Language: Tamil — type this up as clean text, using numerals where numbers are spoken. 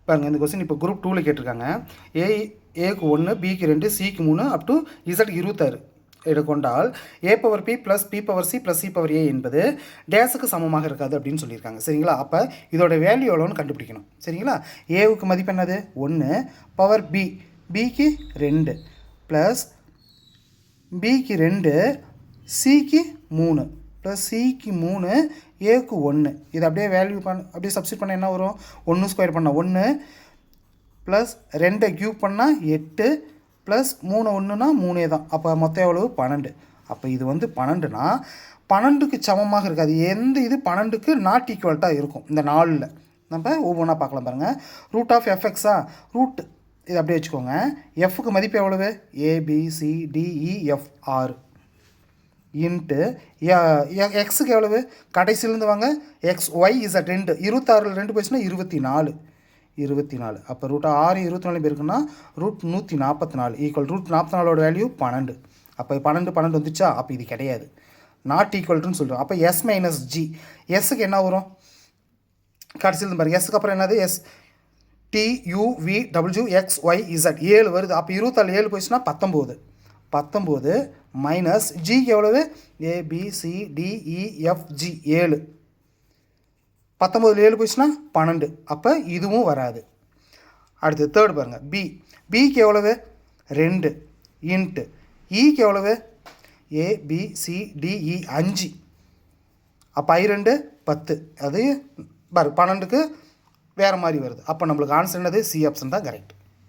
பாருங்கள் இந்த கொஸ்டின் இப்போ குரூப் 2ல் கேட்டிருக்காங்க. ஏக்கு 1, பிக்கு 2, சிக்கு 3 அப் டு இசட் 26 எடுக்கொண்டால் A power B plus B power C plus C power A என்பது டேஸுக்கு சமமாக இருக்காது அப்படின்னு சொல்லியிருக்காங்க. சரிங்களா? அப்போ இதோட வேல்யூ எவ்வளோன்னு கண்டுபிடிக்கணும். சரிங்களா? ஏவுக்கு மதிப்பு என்னது 1 பவர் பி, பிக்கு 2 ப்ளஸ் பிக்கு 2 சிக்கு 3 ப்ளஸ் சிக்கு 3 ஏக்கு 1. இது அப்படியே வேல்யூ அப்படியே சப்ஸ்டிட் பண்ண என்ன வரும்? 1 ஸ்கொயர் பண்ணால் 1 ப்ளஸ் 2 கியூப் பண்ணால் 8 ப்ளஸ் 3 1னா 3 தான். அப்போ மொத்தம் எவ்வளவு? 12. அப்போ இது வந்து 12னா 12க்கு சமமாக இருக்காது. எந்த இது 12க்கு நாட் ஈக்குவல்ட்டாக இருக்கும். இந்த 4ல் நம்ம ஒவ்வொன்றா பார்க்கலாம் பாருங்கள். ரூட் ஆஃப் எஃப்எக்ஸா, ரூட் இது அப்படியே வச்சுக்கோங்க. எஃப்க்கு மதிப்பு எவ்வளவு? ABCDEF 6 இன்ட்டு எக்ஸுக்கு எவ்வளவு? கடைசியிலேருந்து வாங்க. XY Z 2 26ல் 2 போச்சுன்னா 24. அப்போ ரூட் 6 24 பேருக்குன்னா ரூட் 144 ஈக்குவல் ரூட் 44ஓட வேல்யூ 12. அப்போ 12 வந்துச்சா? அப்போ இது கிடையாது, நாட் ஈக்குவல்ட்டுன்னு சொல்கிறோம். அப்போ S மைனஸ் G, எஸ்ஸுக்கு என்ன வரும்? கடைசியிலேருந்து பாருங்கள். எஸ்ஸுக்கு அப்புறம் என்னது? TUVWXYZ 7 வருது. அப்போ 24 7 போயிடுச்சுன்னா 19 மைனஸ் ஜிக்கு எவ்வளவு? ABCDEFG 7. 19 7 போயிடுச்சுன்னா 12. அப்போ இதுவும் வராது. அடுத்து தேர்ட் பாருங்கள். பிக்கு எவ்வளவு? 2 இன்ட்டு இக்கு எவ்வளவு? ABCDE 5. அப்போ I2 10. அது பாரு 12க்கு வேறு மாதிரி வருது. அப்போ நம்மளுக்கு ஆன்சர் என்னது? சி ஆப்ஷன் தான் கரெக்ட்.